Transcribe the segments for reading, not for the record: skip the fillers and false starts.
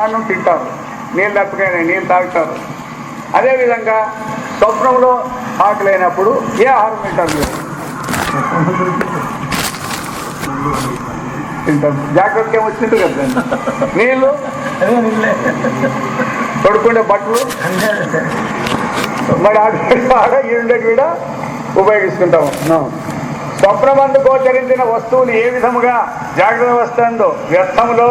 అన్నం తింటారు, నీళ్ళు తప్పిపోయినాయి నీళ్ళు తాగుతారు. అదేవిధంగా స్వప్నంలో ఆకలైనప్పుడు ఏ ఆహారం తింటారు మీరు? తింటారు. జాగ్రత్తగా ఏమొచ్చినట్టు కదా. నీళ్ళు, తొడుకుండే బట్టలు, మరి ఆడ ఈండకి కూడా ఉపయోగిస్తుంటాము. స్వప్నమందు గోచరించిన వస్తువులు ఏ విధముగా జాగ్రత్త వస్తుందో వ్యర్థములో,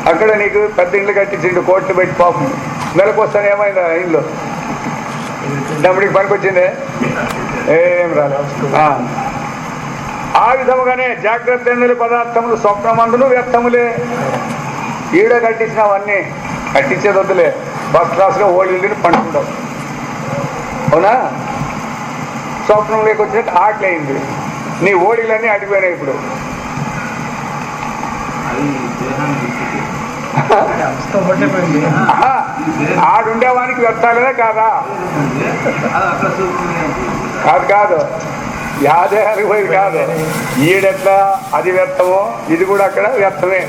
అక్కడ నీకు పెద్ద ఇండ్లు కట్టించిండు, కోట్లు పెట్టి పాపం, నెలకు వస్తాను ఏమైందా ఇంట్లో డబ్బుడికి పనికొచ్చిందే? ఏం రాలేదు. ఆ విధముగానే జాగ్రత్త ఎందలి పదార్థములు స్వప్నమందును వ్యర్థములే. ఈడ కట్టించినవన్నీ కట్టించేది వద్దులే, ఫస్ట్ క్లాస్గా ఓడిల్ని పండుకుంటాం, అవునా? స్వప్నంలోకి వచ్చినట్టు ఆకలి అయింది, నీ ఓడిలన్నీ అడిపోయినాయి. ఇప్పుడు ఆడుండేవానికి వ్యర్థాలనే కాదా? కాదు కాదు, యాదేహానికి పోయింది కాదు. ఈడెట్లా అది వ్యర్థమో ఇది కూడా అక్కడ వ్యర్థమే.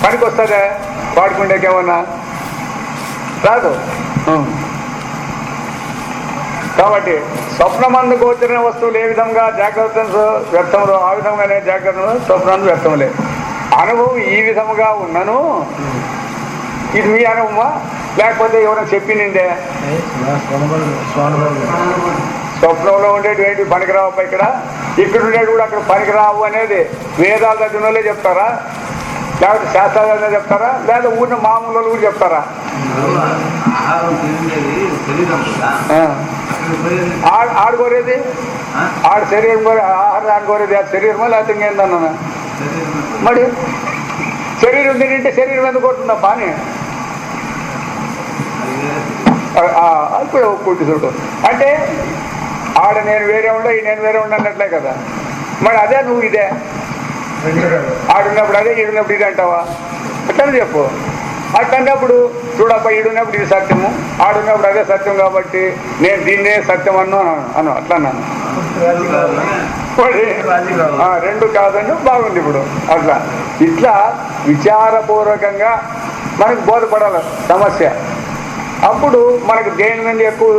పనికి వస్తుందే వాడుకుండేకేమన్నా? రాదు. కాబట్టి స్వప్నమందు గోచరిన వస్తువులు ఏ విధంగా జాగ్రత్త వ్యర్థములు, ఆ విధంగానే జాగ్రత్తలు స్వప్నందు వ్యర్థములే. అనుభవం ఈ విధముగా ఉన్నను, ఇది మీ అనుభవమా లేకపోతే ఎవరైనా చెప్పిందే? స్వప్నంలో ఉండేటువంటి పనికిరావు, ఇక్కడ ఉండేది కూడా అక్కడ పనికిరావు అనేది వేదాలు చదివిన వాళ్ళే చెప్తారా, లేకపోతే శాస్త్రాలు చెప్తారా, లేదా ఊరిన మామూలు కూడా చెప్తారా? ఆడుకోరేది ఆడు శరీరం ఆహారం ఆడుకోరేది ఆ శరీరమా లేకపోతే ఇంకేందన్నా? మరి శరీరం తింటే శరీరం ఎందుకు కొడుతుందా పాని? ఇప్పుడు ఒప్పుకుంటు చూడు అంటే ఆడ నేను వేరే ఉండ ఈ నేను వేరే ఉండన్నట్లే కదా. మరి అదే నువ్వు ఇదే, ఆడున్నప్పుడు అదే ఈడున్నప్పుడు ఇది అంటావా? అట్లనే చెప్పు. అట్లన్నప్పుడు చూడప్ప ఈడున్నప్పుడు ఇది సత్యము, ఆడున్నప్పుడు అదే సత్యం, కాబట్టి నేను దీన్నే సత్యం అను అట్లా అన్నాను. రెండు కాదని బాగుంది. ఇప్పుడు అట్లా ఇట్లా విచారపూర్వకంగా మనకు బోధపడాలి సమస్య. అప్పుడు మనకు దేని మీద ఎక్కువ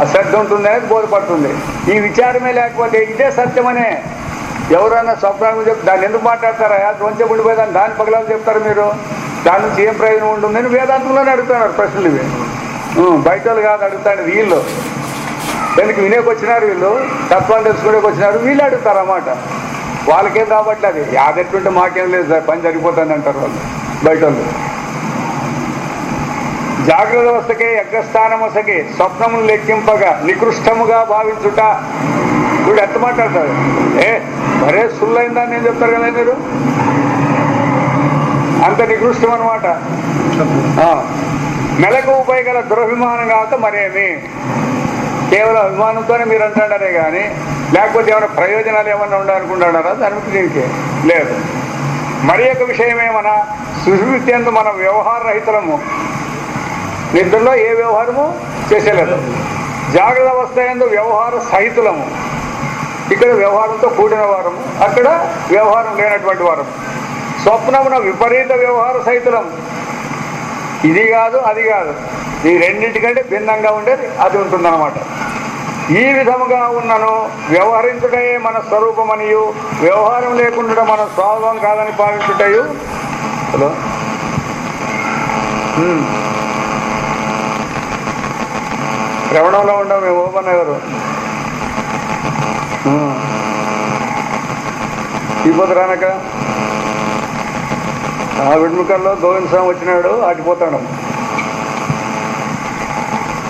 అశ్రద్ధ ఉంటుంది అనేది బోధపడుతుంది. ఈ విచారమే లేకపోతే ఇదే సత్యమనే ఎవరైనా స్వప్నాన్ని చెప్తే దాన్ని ఎందుకు మాట్లాడతారా? కొంచెం ఉండిపోయేదాన్ని దాని పగలాలు చెప్తారు మీరు. దాని నుంచి ఏం ప్రయోజనం ఉంటుందని వేదాంతంలోనే అడుగుతున్నారు ప్రశ్నలు. ఇవి బయట వాళ్ళు కాదు అడుగుతాడు, వీళ్ళు దానికి వినేకి వచ్చినారు, వీళ్ళు తత్వాన్ని తెలుసుకునేకి వచ్చినారు, వీళ్ళు అడుగుతారు అన్నమాట. వాళ్ళకేం రాబట్లేదు, యాదెట్టుంటే మాకేం లేదు సార్, పని జరిగిపోతుంది అంటారు వాళ్ళు బయట వాళ్ళు. జాగ్రత్త అవస్థకే యజ్ఞస్థానమసకే స్వప్నమును లెక్కింపగా నికృష్టముగా భావించుట. వీడు ఎంత మాట్లాడతారు? మరే సుల్లైందా నేను చెప్తారు కదా మీరు, అంత నికృష్టం అనమాట. నెలకు ఉపయోగల దురభిమానం కాక మరేమి, కేవలం అభిమానంతోనే మీరు అంటాడారే కానీ లేకపోతే ఏమైనా ప్రయోజనాలు ఏమన్నా ఉండాలనుకుంటాడారా? దానికి దీనికి లేదు. మరి ఒక విషయం ఏమన్నా సుశృతి అందు మన వ్యవహార రహితులము, నిద్రలో ఏ వ్యవహారము చేసేలేదు. జాగ్రత్త అవస్థ యందు వ్యవహార సహితులము, ఇక్కడ వ్యవహారంతో కూడిన వారము, అక్కడ వ్యవహారం లేనటువంటి వారము. స్వప్నమున విపరీత వ్యవహార సహితులం, ఇది కాదు అది కాదు, ఈ రెండింటికంటే భిన్నంగా ఉండేది అది ఉంటుందన్నమాట. ఈ విధముగా ఉన్నను వ్యవహరించుటే మన స్వరూపమనియు వ్యవహారం లేకుండా మన స్వభావం కాదని భావించుటయు. హలో శ్రవణంలో ఉండవు మేము ఓపెన్ ఎవరు తిరుపతి రానక ఆ విడ్ముఖంలో గోవింద స్వామి వచ్చినాడు, ఆటిపోతాడు.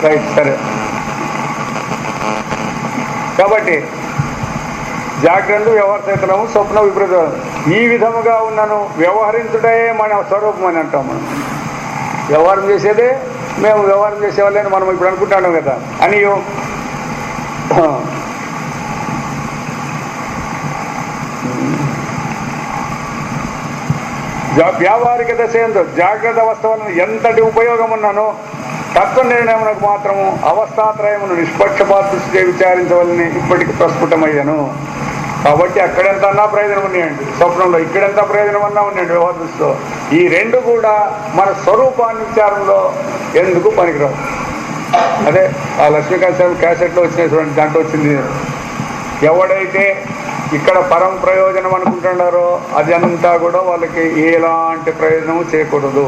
రైట్, సరే. కాబట్టి జాగ్రత్త వ్యవహార సహితము స్వప్న విపరీత ఈ విధముగా ఉన్నను వ్యవహరించుటే మన స్వరూపం అని అంటాం. మనం వ్యవహారం చేసేదే మేము వ్యవహారం చేసేవాళ్ళని మనం ఇప్పుడు అనుకుంటాం కదా అని. వ్యావహారిక దశ ఎందు జాగ్రత్త అవస్థ వలన ఎంతటి ఉపయోగం ఉన్నానో తత్వ నిర్ణయమునకు మాత్రము అవస్థాత్రయమును నిష్పక్షపాత దృష్టిగా విచారించవలని ఇప్పటికి ప్రస్ఫుటమయ్యాను. కాబట్టి అక్కడెంత అన్నా ప్రయోజనం ఉన్నాయండి స్వప్నంలో, ఇక్కడెంత ప్రయోజనం అన్నా ఉన్నాయండి వ్యవహార దృష్టిలో. ఈ రెండు కూడా మన స్వరూపాన్ని విచారంలో ఎందుకు పనికిరావు. అదే ఆ లక్ష్మీకాంత్ స్వామి క్యాసెట్లో వచ్చినాయి చూడండి, దాంట్లో వచ్చింది. ఎవడైతే ఇక్కడ పరమ ప్రయోజనం అనుకుంటున్నారో అది అంతా కూడా వాళ్ళకి ఎలాంటి ప్రయోజనము చేయకూడదు.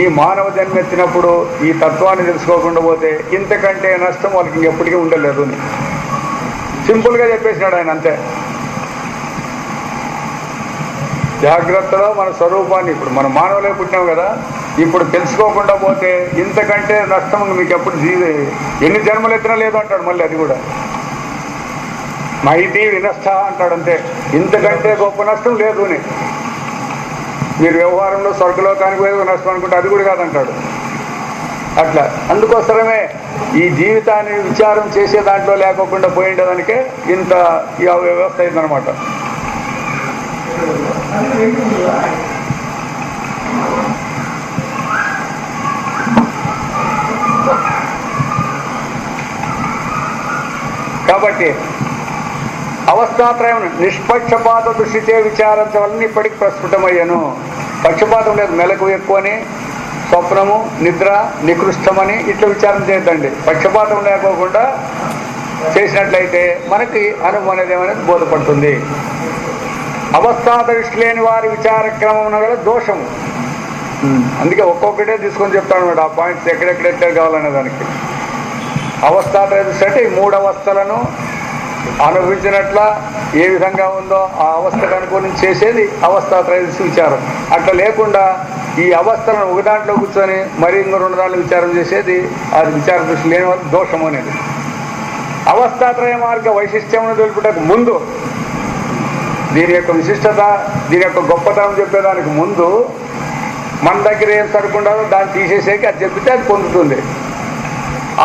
ఈ మానవ జన్మ ఎత్తినప్పుడు ఈ తత్వాన్ని తెలుసుకోకుండా పోతే ఇంతకంటే నష్టం వాళ్ళకి ఇంకెప్పటికీ ఉండలేదు అని సింపుల్గా చెప్పేసినాడు ఆయన. అంతే. జాగ్రత్తలో మన స్వరూపాన్ని, ఇప్పుడు మన మానవులే పుట్టినాం కదా, ఇప్పుడు తెలుసుకోకుండా పోతే ఇంతకంటే నష్టం మీకు ఎప్పుడు ఎన్ని జన్మలు ఎత్తినా లేదు అంటాడు. మళ్ళీ అది కూడా మైతి వినష్ట అంటాడు. అంతే, ఇంతకంటే గొప్ప నష్టం లేదు అని. మీరు వ్యవహారంలో స్వర్గలోకానికి పోయి నష్టం అనుకుంటే అది కూడా కాదంటాడు. అట్లా అందుకోసమే ఈ జీవితాన్ని విచారం చేసే దాంట్లో లేకోకుండా పోయిండేదానికే ఇంత ఈ వ్యవస్థ అయిందనమాట. కాబట్టి అవస్థాత్రయం నిష్పక్షపాత దృష్టిచే విచారించవలని ఇప్పటికి ప్రస్ఫుటమయ్యాను. పక్షపాతం లేదు. మెలకు ఎక్కువని, స్వప్నము, నిద్ర, నికృష్టమని ఇట్లా విచారం చేయొద్దండి. పక్షపాతం లేకోకుండా చేసినట్లయితే మనకి అనుభవం అనేది ఏమనేది బోధపడుతుంది. అవస్థాత దృష్టి లేని వారి విచారక్రమం గల దోషము. అందుకే ఒక్కొక్కటే తీసుకొని చెప్తాను మేడం ఆ పాయింట్స్ ఎక్కడెక్కడ కావాలనే దానికి. అవస్థాత దృష్టి అంటే ఈ మూడు అవస్థలను అనుభవించినట్ల ఏ విధంగా ఉందో ఆ అవస్థకు అనుకూలం చేసేది అవస్థాత్రయదృష్టి విచారం. అట్లా లేకుండా ఈ అవస్థలను ఒక దాంట్లో కూర్చొని మరి ఇంకో రెండు దాంట్లో విచారం చేసేది అది విచార దృష్టి లేని వాళ్ళ దోషము అనేది. అవస్థాత్రయ మార్గ వైశిష్ట్యమును తెలుపుటకు ముందు, దీని యొక్క విశిష్టత, దీని యొక్క గొప్పతనం చెప్పేదానికి ముందు మన దగ్గర ఏం సరుకుండాలో దాన్ని తీసేసేకి అది చెప్పితే అది పొందుతుంది.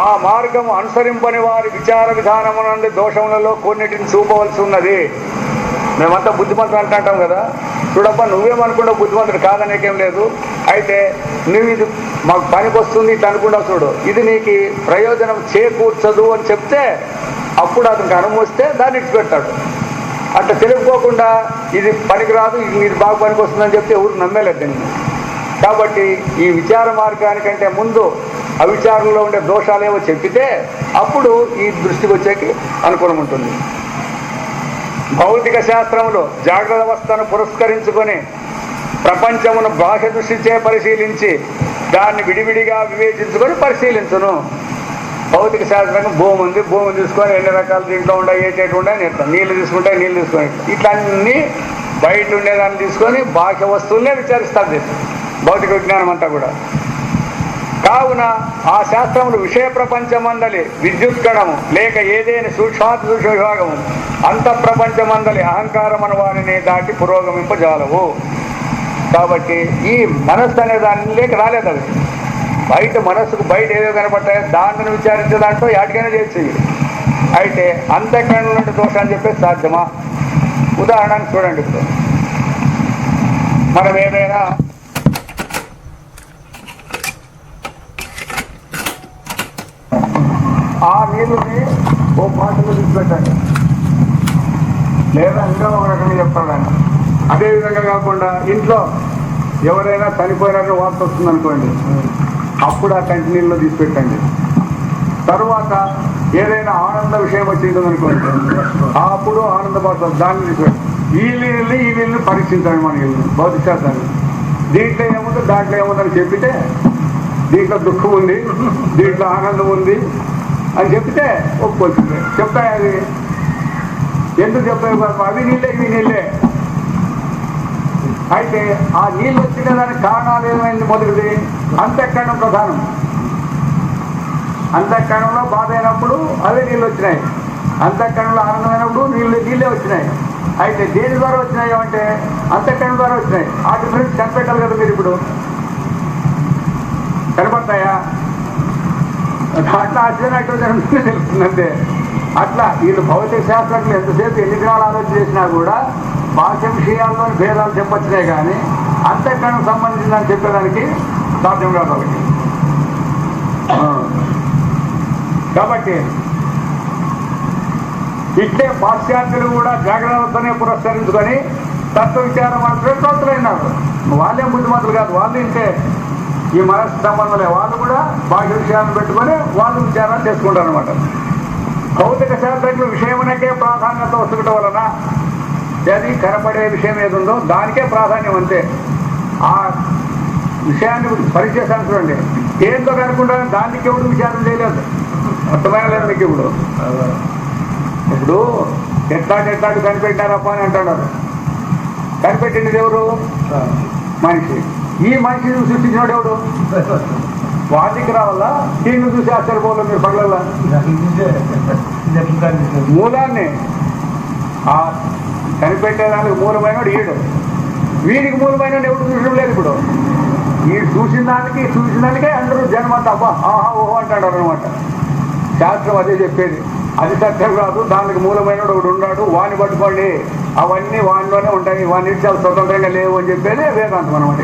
ఆ మార్గం అనుసరింపని వారి విచార విధానమునందు దోషములలో కొన్నిటిని చూపవలసి ఉన్నది. మేమంతా బుద్ధిమంతులు అంటాం కదా, చూడబ్బా నువ్వేమనుకుంటా బుద్ధిమంతుడు కాదనేకేం లేదు. అయితే నువ్వు ఇది మాకు పనికి వస్తుంది ఇట్లా అనుకుంటా చూడు, ఇది నీకు ప్రయోజనం చేకూర్చదు అని చెప్తే అప్పుడు అతనికి అనుభవం వస్తే దాన్ని ఇచ్చిపెడతాడు. అట్లా తెలుపుకోకుండా ఇది పనికిరాదు, ఇది బాగా పనికి వస్తుందని చెప్తే ఎవరు నమ్మేలేదు దీన్ని. కాబట్టి ఈ విచార మార్గానికంటే ముందు అవిచారంలో ఉండే దోషాలేవో చెప్పితే అప్పుడు ఈ దృష్టికి వచ్చేకి అనుకూలం ఉంటుంది. భౌతిక శాస్త్రములో జాగ్రత్త అవస్థను పురస్కరించుకొని ప్రపంచమును బాహ్య దృష్టిచే పరిశీలించి దాన్ని విడివిడిగా వివేచించుకొని పరిశీలించును. భౌతిక శాస్త్రంగా భూమి ఉంది, భూమిని తీసుకొని ఎన్ని రకాలు దీంట్లో ఉండే ఏటేటు ఉండే ఇట్లా నీళ్లు తీసుకుంటే నీళ్ళు తీసుకొని ఇట్లా అన్నీ బయట ఉండేదాన్ని తీసుకొని బాహ్య వస్తువులనే విచారిస్తారు భౌతిక విజ్ఞానం అంతా కూడా. కావున ఆ శాస్త్రములు విషయ ప్రపంచమందలి విద్యుత్కణము లేక ఏదైనా సూక్ష్మాతి సూక్ష్మ విభాగము అంత ప్రపంచమందలి అహంకారమను వారిని దాటి పురోగమింపజాలవు. కాబట్టి ఈ మనస్సు అనే దాని లేక రాలేదు. అది బయట మనస్సుకు బయట ఏదో కనపడతాయో దాన్ని విచారించే దాంట్లో యాటికైనా చేయొచ్చు. అయితే అంతఃకరణ నుండి దోషాన్ని చెప్పేసి సాధ్యమా? ఉదాహరణకు చూడండి, ఇప్పుడు మనం ఏదైనా ఆ నీళ్ళని ఓ పాటలో తీసుకెట్టండి, లేదా ఇంకా ఒక రకంగా చెప్తాడు ఆయన. అదేవిధంగా కాకుండా ఇంట్లో ఎవరైనా చనిపోయినట్టు వార్త వస్తుందనుకోండి, అప్పుడు ఆ కంటి నీళ్ళలో తీసుకెట్టండి. తరువాత ఏదైనా ఆనంద విషయం వచ్చిందనుకోండి, అప్పుడు ఆనందపడుతుంది, దాన్ని తీసుకెట్టండి. ఈ నీళ్ళని పరీక్షించండి మన నీళ్ళని భౌతిక శాస్త్రాన్ని. దీంట్లో ఏముందో దాంట్లో ఏముందని చెప్పితే దీంట్లో దుఃఖం ఉంది, దీంట్లో ఆనందం ఉంది అని చెప్తే ఒప్పుకొచ్చింది. చెప్తాయి అది ఎందుకు చెప్పాయి? అవి నీళ్ళే ఇవి నీళ్ళే. అయితే ఆ నీళ్ళు వచ్చిన దానికి కారణాలు ఏమైంది? మొదటిది అంతఃకరణం ప్రధానం. అంతఃకరణంలో బాధ అయినప్పుడు అవే నీళ్ళు వచ్చినాయి, అంతఃకరణంలో ఆనందమైనప్పుడు నీళ్ళే వచ్చినాయి. అయితే దేని ద్వారా వచ్చినాయి అంటే అంతఃకరణం ద్వారా వచ్చినాయి. ఆ డిఫరెన్స్ కనిపెట్టాలి కదా మీరు. ఇప్పుడు కనపడతాయా? అట్లా ఆశ్చర్యం జరుగుతుందే తెలుస్తుందంటే. అట్లా వీళ్ళు భౌతిక శాస్త్రంలో ఎంతసేపు ఎన్ని దినాలు ఆలోచన చేసినా కూడా బాహ్య విషయాల్లోని భేదాలు చెప్పొచ్చినాయి, కానీ అంతఃకరణం సంబంధించిందని చెప్పేదానికి సాధ్యం కాదు వాళ్ళకి. కాబట్టి ఇట్లే పాశ్చాత్యులు కూడా జాగ్రత్తనే పురస్కరించుకొని తత్వ విచారం మాత్రమైనారు. వాళ్ళేం బుద్ధిమంతులు కాదు, వాళ్ళు ఇంటే ఈ మనసు సంబంధంలే, వాళ్ళు కూడా బాహ్య విషయాలను పెట్టుకొని వాళ్ళు విచారాలు చేసుకుంటారు అనమాట. భౌతిక శాస్త్రజ్ఞ విషయమునకే ప్రాధాన్యత వస్తుండటం వలన అది కనపడే విషయం ఏది ఉందో దానికే ప్రాధాన్యం. అంతే. ఆ విషయాన్ని పరిచేసాను చూడండి, ఏంతో కనుకుంటాను దానికి ఎవరు విచారం చేయలేదు. అర్థమైన లేదు మీకు. ఇప్పుడు ఎట్లాంటి కనిపెట్టారప్ప అని అంటున్నారు. కనిపెట్టింది ఎవరు? మనిషి. ఈ మనిషిని సృష్టించినాడు ఎవడు? వాటికి రావాలా దీన్ని చూసి ఆశ్చర్యపోవాలి మీరు పగలల్లా. మూలాన్ని ఆ కనిపెట్టేదానికి మూలమైన ఈడు, వీడికి మూలమైన ఎవడు చూసడం లేదు. ఇప్పుడు వీడు చూసిన దానికే అందరూ జన్మంతా అబ్బా ఆహా ఓహో అంటాడు అనమాట. శాస్త్రం అదే చెప్పేది. అది సత్యం కాదు, దానికి మూలమైన ఒకడు ఉన్నాడు, వాడిని పట్టుకోండి, అవన్నీ వాడిలోనే ఉంటాయి, వాడిని చాలా స్వతంత్రంగా లేవు అని చెప్పేది వేదాంతం అనమాట.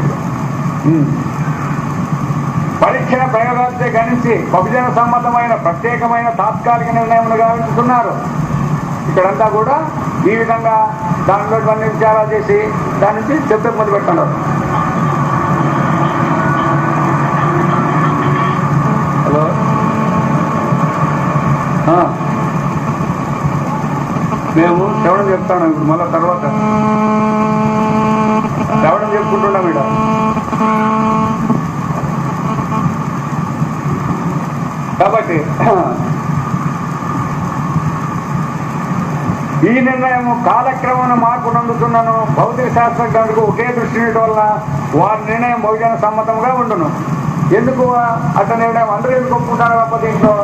పరీక్షణ ప్రయోగాలతో గణించి బహుజన సమ్మతమైన ప్రత్యేకమైన తాత్కాలిక నిర్ణయం గావించుతున్నారు. ఇక్కడంతా కూడా ఈ విధంగా దానిలో కొన్ని విచారాలు చేసి దాని నుంచి చెప్పే మొదలు పెడుతున్నారు. హలో, మేము శ్రవణం చెప్తాను ఇప్పుడు, మళ్ళీ తర్వాత శ్రవణం చెప్పుకుంటున్నాం ఇక్కడ. కాబట్టి ఈ నిర్ణయం కాలక్రమం మార్పు నందుతున్నాను. భౌతిక శాస్త్రజ్ఞులకు ఒకే దృష్టి ఉండటం వల్ల వారి నిర్ణయం బహుజన సమ్మతంగా ఉండును. ఎందుకు అట్లా నిర్ణయం అందరూ ఎందుకు ఒప్పుకుంటారు తప్ప దీంట్లో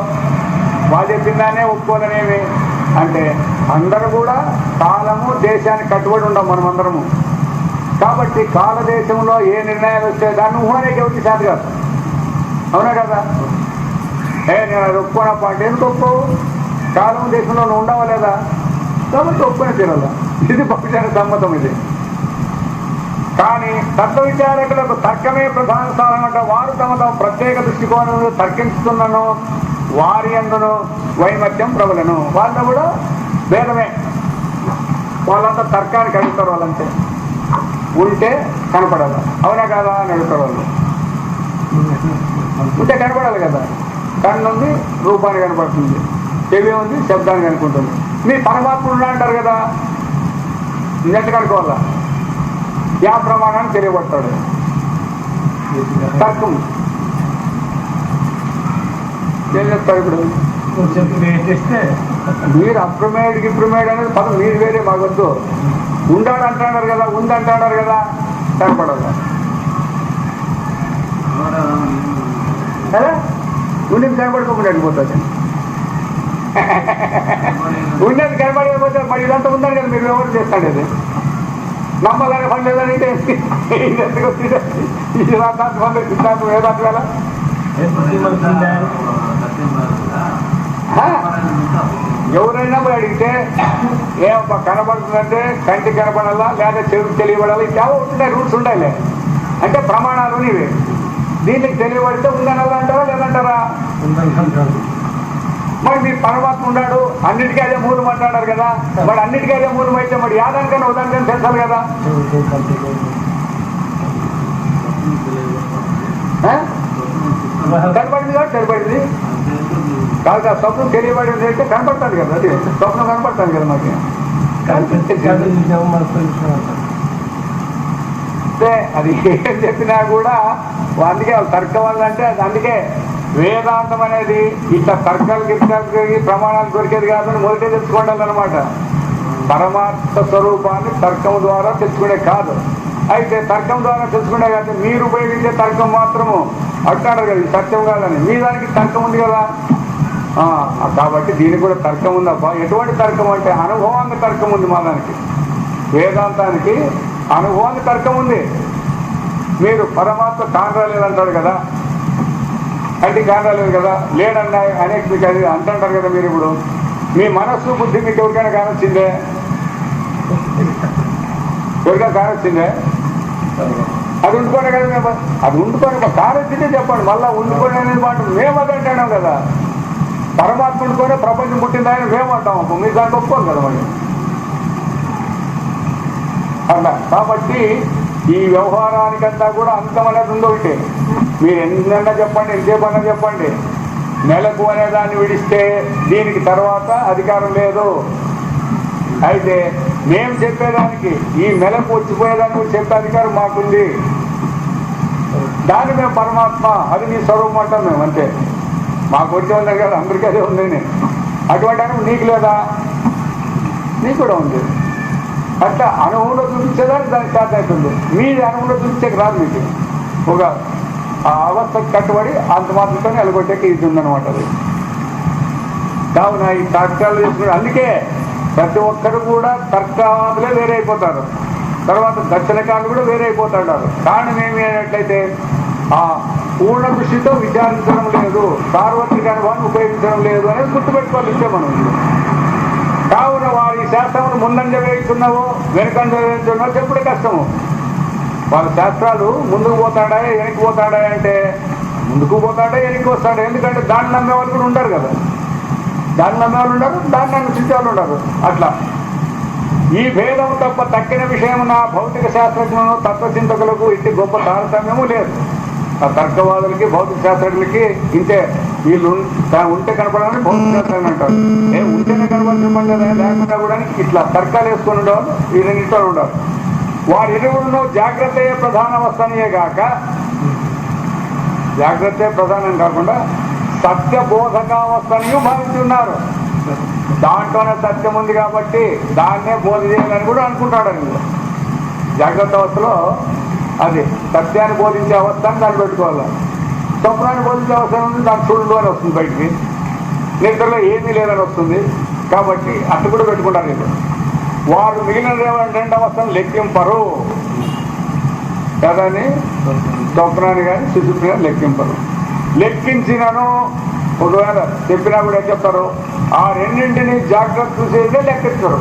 వాళ్ళు చెప్పిందానే ఒప్పుకోదనేవి అంటే అందరూ కూడా కాలము దేశానికి కట్టుబడి ఉంటాం మనమందరము. కాబట్టి కాలదేశంలో ఏ నిర్ణయాలు వస్తే దాన్ని ఊహనేకి ఎవరికి చేత కాదు. అవునా కదా? నేను అది ఒప్పుకోనప్ప అంటే ఎందుకు ఒప్పుకోవు? కాలం దేశంలో నువ్వు ఉండవా లేదా? కాబట్టి ఒప్పుకొని తీరాలా. ఇది బహుజన సమ్మతం. ఇది కానీ తత్వ విచారకులకు తర్కమే ప్రధాన సాధనంగా వారు తమ ప్రత్యేక దృష్టికోణంలో తర్కించుతున్నను వారి అందును వైమత్యం ప్రబలను. వాళ్ళ కూడా భేదమే. వాళ్ళంతా తర్కానికి అడుగుతారు. వాళ్ళంతే ఉంటే కనపడాలి. అవునా కాదా అని అడుగుతారు వాళ్ళు. ఉంటే కనపడాలి కదా. కన్ను ఉంది, రూపాన్ని కనపడుతుంది. చెవి ఉంది, శబ్దాన్ని కనుకుంటుంది. మీ పరమాత్మ ఉన్నా అంటారు కదా, నెట్ కనుకోవాలా? యా ప్రమాణాన్ని తెలియబడతాడు. తర్కం ఏం చెప్తారు? ఇప్పుడు మీరు అప్రమేడ్ గిప్రమేడ్ అనేది పదం మీరు వేరే మాకొద్దు. ఉండాడు అంటున్నారు కదా, ఉంది అంటున్నారు కదా, కనపడాలి కదా. ఉండి కనపడుకోకుండా వెళ్ళిపోతుంది. ఉండేది కనపడకపోతే మరి ఇదంతా ఉందని కదా మీరు ఎవరు చేస్తాడు. అది నమ్మాలని పని లేదని సిద్ధాంతం వేదాంత వేళ ఎవరైనా పోయి అడిగితే ఏమో కనబడుతుందంటే కంటికి కనపడాలా లేదా చెవికి తెలియబడాలా, ఇట్లా ఉంటాయి రూల్స్ ఉండాలి. అంటే ప్రమాణాలు ఇవి. దీనికి తెలియబడితే ఉందనల్లా అంటారా లేదంటారా? మరి మీరు పరమాత్మ ఉన్నాడు, అన్నిటికీ అదే మూలం అంటున్నారు కదా. మరి అన్నిటికీ అదే మూలం అయితే మరి యాదానికైనా ఉదానికైనా తెలుసాలి కదా. కనపడింది కాబట్టి సరిపడింది కాదు కదా. స్వప్నం తెలియబడింది అయితే కనపడతాను కదా. అది స్వప్నం కనపడతాను కదా మాకు. అది ఏం చెప్పినా కూడా అందుకే తర్కం వల్ల అంటే అది. అందుకే వేదాంతం అనేది ఇట్లా తర్కాలు గిర్కాలకి ప్రమాణాలు దొరికేది కాదని మొదటే తెలుసుకోండి అనమాట. పరమాత్మ స్వరూపాన్ని తర్కం ద్వారా తెలుసుకునే కాదు. అయితే తర్కం ద్వారా తెలుసుకునే కాదు, మీరు ఉపయోగించే తర్కం మాత్రము అంటారు కదా సత్యం కాదని. మీ దానికి తర్కం ఉంది కదా. కాబట్టి దీనికి కూడా తర్కం ఉందబ్బా. ఎటువంటి తర్కం అంటే అనుభవానికి తర్కం ఉంది. మా దానికి వేదాంతానికి అనుభవానికి తర్కం ఉంది. మీరు పరమాత్మ కానరాలేదంటారు కదా, అంటే కానరాలేదు కదా, లేడన్నా అనేక మీకు అది అంటుంటారు కదా. మీరు ఇప్పుడు మీ మనస్సు బుద్ధి మీకు ఎవరికైనా కానొచ్చిందే? ఎవరికైనా కానొచ్చిందే? అది ఉండుకోనే కదా మేము. అది ఉండుకొని కానొచ్చిందే చెప్పండి. మళ్ళీ ఉండుకొని అనేది మాట మేము అది అంటున్నాం కదా. పరమాత్ముడితోనే ప్రపంచం పుట్టిందని మేమంటాం. మీరు దాన్ని ఒప్పుకోరు కదా మరి. అట్లా కాబట్టి ఈ వ్యవహారానికంతా కూడా అంతం అనేది ఉందో ఒకటి. మీరు ఎన్నన్నా చెప్పండి, ఎంతసేపన్నా చెప్పండి, నెలకు అనే దాన్ని విడిస్తే దీనికి తర్వాత అధికారం లేదు. అయితే మేము చెప్పేదానికి ఈ నెలకు వచ్చిపోయేదానికి చెప్పే అధికారం మాకుంది. దాన్ని మేము పరమాత్మ, అది నీ స్వరూపం అంటాం మేము, అంతే. మాకు వచ్చే ఉన్నాయి కదా, అందరికీ అదే ఉంది. అటువంటి అనుభవం నీకు లేదా? నీకు కూడా ఉంది. అట్లా అనుభవంలో చూపించేదానికి దానికి సాధ్యం అవుతుంది. మీది అనుభవంలో చూపించేకి రాదు. మీకు ఒక ఆ అవస్థకు కట్టుబడి అంత మాత్రంతో ఎలగొట్టేకి ఇది ఉందన్నమాట. అది కావున ఈ తర్కాలు చేసుకుని, అందుకే ప్రతి ఒక్కరు కూడా తర్కాలే వేరే అయిపోతారు. తర్వాత దర్శనకాలు కూడా వేరే అయిపోతాడు. కారణం ఏమి అయినట్లయితే ఆ పూర్ణ దృష్టితో విచారించడం లేదు, సార్వత్రిక అనుభవాన్ని ఉపయోగించడం లేదు అనేది గుర్తుపెట్టుకోవాలి ఇచ్చే మనం. కావున వారి శాస్త్రములు ముందంజ వేస్తున్నావో వెనుకంజ వేస్తున్నావో చెప్పుడే కష్టము. వాళ్ళ శాస్త్రాలు ముందుకు పోతాడా వెనక్కి పోతాడా అంటే ముందుకు పోతాడా వెనక్కి వస్తాడా. ఎందుకంటే దాన్ని నమ్మే వాళ్ళు కూడా ఉండరు కదా. దాన్ని నమ్మే వాళ్ళు ఉండరు, దాన్ని అనుసరించే వాళ్ళు ఉండరు. అట్లా ఈ భేదం తప్ప తక్కిన విషయం నా భౌతిక శాస్త్రజ్ఞులను తత్వచింతకులకు ఇట్టి గొప్ప తారతమ్యము లేదు. ఆ తర్కవాదులకి భౌతిక శాస్త్రజ్ఞులకి ఇంతే. వీళ్ళు ఉంటే కనపడాలని భౌతిక శాస్త్రాన్ని అంటారు. ఉంటేనే కనపడాల్సిన పని లేదా, లేకుండా కూడా ఇట్లా తర్కాలు వేసుకొని ఉండేవాళ్ళు ఈ రెండింటిలో ఉండరు. వారి ఇరువులను జాగ్రత్తయే ప్రధాన అవస్థనియే కాక, జాగ్రత్త ప్రధానం కాకుండా సత్యబోధకావస్థని భావిస్తున్నారు. దాంట్లోనే సత్యం ఉంది కాబట్టి దాన్నే బోధ చేయాలని కూడా అనుకుంటాడు. జాగ్రత్త అవస్థలో అది సత్యాన్ని బోధించే అవస్థని దాన్ని పెట్టుకోవాలి. స్వప్నాన్ని బోధించే అవస్థ ఉంది, దాని చూడులోనే వస్తుంది బయటికి. నిద్రలో ఏమీ లేదని వస్తుంది కాబట్టి అట్టు కూడా పెట్టుకుంటారు. వీళ్ళు వారు మిగిలిన రెండు అవస్థను లెక్కింపరు కదని, స్వప్నాన్ని కానీ సుషుప్తిని కానీ లెక్కింపరు. లెక్కించినను ఒకవేళ చెప్పినా కూడా ఏం చెప్తారు, ఆ రెండింటిని జాగ్రత్త చూసేదే లెక్కించరు.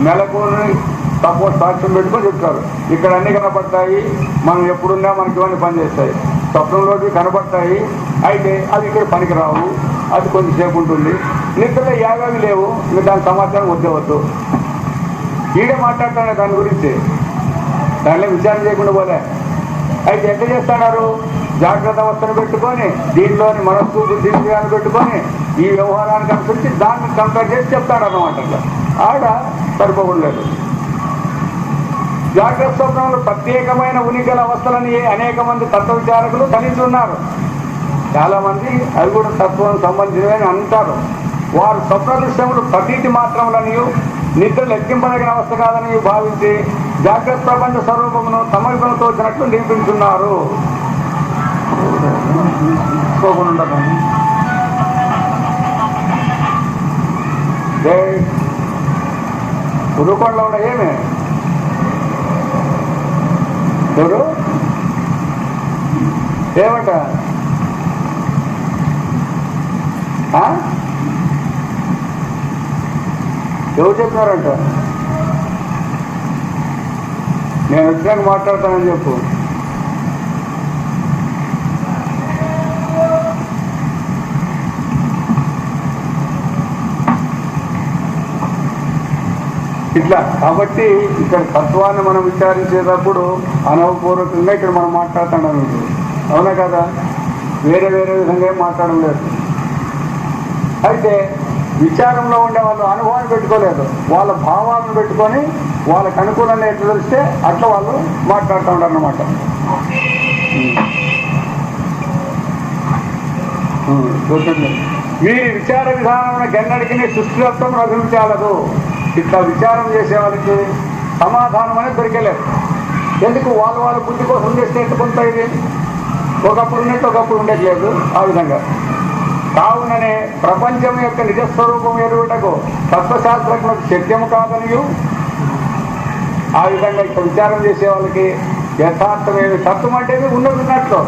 నెలకు సపోజ్ సాక్ష్యం పెట్టుకొని చెప్తారు, ఇక్కడ అన్ని కనపడతాయి, మనం ఎప్పుడున్నా మనకి ఇవన్నీ పనిచేస్తాయి. స్వప్నంలోకి కనపడతాయి, అయితే అది ఇక్కడ పనికి రావు, అది కొంచెంసేపు ఉంటుంది. నిద్రలో యాగావి లేవు, మీరు దాని సమాచారం వద్దు. ఈడే మాట్లాడతానే దాని గురించి, దానిలో విచారణ చేయకుండా పోలే. అయితే ఎట్లా చేస్తున్నారు, జాగ్రత్త అవస్థను పెట్టుకొని దీంట్లోని మనస్సు బుద్ధిని పెట్టుకొని ఈ వ్యవహారానికి అనుసరించి దాన్ని కంపేర్ చేసి చెప్తాడు అన్నమాట. ఆడ సరిపోలేదు. జాగ్రత్త స్వప్నంలో ప్రత్యేకమైన ఉనిగల అవస్థలని అనేక మంది తత్వ విచారకులు కలిగిస్తున్నారు. చాలా మంది అవి కూడా తత్వం సంబంధించినవి అంటారు. వారు స్వప్న దృశ్యములు ప్రతీతి మాత్రములనియు నిద్ర లెక్కింపదగిన అవస్థ కాదని భావించి జాగ్రత్త ప్రపంచ స్వరూపమును తమరితో వచ్చినట్లు నిరూపించున్నారు. ఉరుకొండలో ఉన్న ఏమే ఎవరు ఏమంట ఎవరు చెప్పినారంట? నేను వచ్చినాక మాట్లాడతానని చెప్పు. ఇట్లా కాబట్టి ఇక్కడ తత్వాన్ని మనం విచారించేటప్పుడు అనవపూర్వకంగా ఇక్కడ మనం మాట్లాడుతున్నాం. అవునా కదా? వేరే విధంగా ఏం మాట్లాడడం లేదు. అయితే విచారంలో ఉండే వాళ్ళు అనుభవాన్ని పెట్టుకోలేదు, వాళ్ళ భావాలను పెట్టుకొని వాళ్ళకు అనుకూలంగా ఎట్లా తెలిస్తే అట్లా వాళ్ళు మాట్లాడుతూ ఉంటారు అన్నమాట. వీరి విచార విధానం గన్నడికి సృష్టిరత్వం రచించాలదు. ఇట్లా విచారం చేసే వాళ్ళకి సమాధానం అనేది దొరికేలేదు. ఎందుకు? వాళ్ళ బుద్ధి కోసం చేస్తే ఎట్లా పొందుతాయి? ఇది ఒకప్పుడు ఉన్నట్టు ఒకప్పుడు ఉండట్లేదు. ఆ విధంగా కావుననే ప్రపంచం యొక్క నిజస్వరూపం ఎరువుటకు తత్వశాస్త్రజ్ఞులకు శక్యము కాదనియు, ఆ విధంగా ఇక్కడ విచారం చేసే వాళ్ళకి యథార్థమేమి తత్వం అంటే ఉన్నట్టు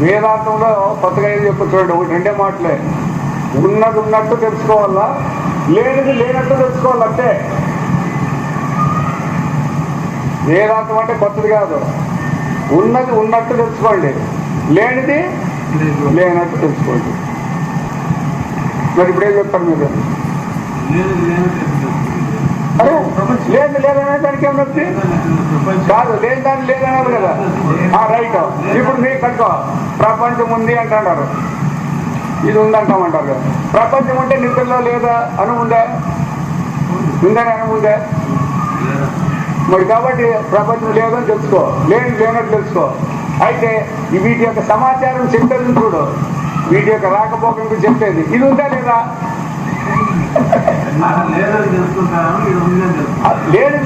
వేదాంతంలో కొత్తగా ఏం చెప్పు చూడండి, ఒకటి రెండే మాటలే. ఉన్నది ఉన్నట్టు తెలుసుకోవాలా, లేనిది లేనట్టు తెలుసుకోవాలంటే. వేదాంతం అంటే కొత్తది కాదు. ఉన్నది ఉన్నట్టు తెలుసుకోండి, లేనిది లేనట్టు తెలుసుకోండి. మరి ఇప్పుడేం చెప్తారు మీరు? అరే లేదు లేదనే దానికి ఏం నొప్పి కాదు, లేని దాన్ని లేదన్నారు కదా. రైట్. ఇప్పుడు మీకు కనుకో ప్రపంచం ఉంది అంటున్నారు, ఇది ఉందంటామంటారు కదా. ప్రపంచం ఉంటే నిద్రలో లేదా అను ఉందా? ఉందని అను ఉందా? మరి కాబట్టి ప్రపంచం లేదని తెలుసుకో, లేనట్టు తెలుసుకో. అయితే వీటి యొక్క సమాచారం చెప్పేది చూడు, వీటి యొక్క రాకపోకలకు చెప్పేది ఇది ఉందా లేదా?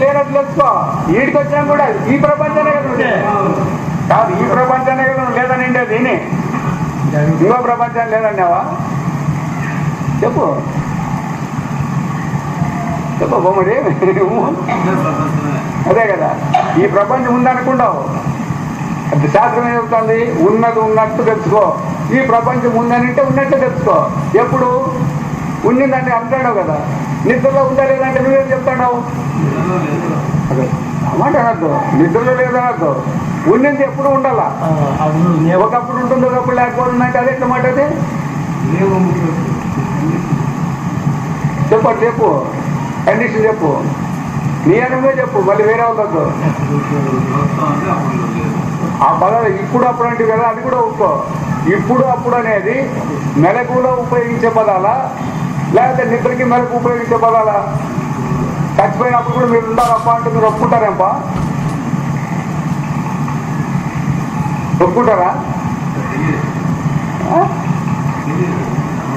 లేనట్టు తెలుసుకో. వీడికి వచ్చినా కూడా ఈ ప్రపంచానే కదా కాదు, ఈ ప్రపంచానే కదా లేదని ఉండేది. ఇంకో ప్రపంచం లేదన్నావా? చెప్పు బొమ్మడి. అదే కదా, ఈ ప్రపంచం ఉందనుకుంటావు. అది శాస్త్రం ఏం చెప్తుంది? ఉన్నది ఉన్నట్టు తెలుసుకో. ఈ ప్రపంచం ఉందనంటే ఉన్నట్టు తెలుసుకో. ఎప్పుడు ఉండిందంటే అంటాడు కదా, నిద్రలో ఉందా లేదంటే నువ్వేం చెప్తాడావు? అదే అన్నమాట అనద్దు, నిద్రలో లేదనద్దు. ఉండింది ఎప్పుడు ఉండాలా, ఒకప్పుడు ఉంటుంది ఒకప్పుడు లేకపోతుందంటే అదే ఎట్లా మాట? అది చెప్పు కండిషన్ చెప్పు, నీ అనుభవం చెప్పు, మళ్ళీ వేరే వాళ్ళతో. ఆ పదాలు ఇప్పుడు అప్పుడు అంటే కదా, అది కూడా ఒప్పుకో. ఇప్పుడు అప్పుడు అనేది మెలకులో ఉపయోగించే పదాలా లేకపోతే నిద్రకి మెలకు ఉపయోగించే పదాలా? చచ్చిపోయినప్పుడు కూడా మీరు ఉండాలప్ప అంటే మీరు ఒప్పుకుంటారేంపా? ఒప్పుకుంటారా?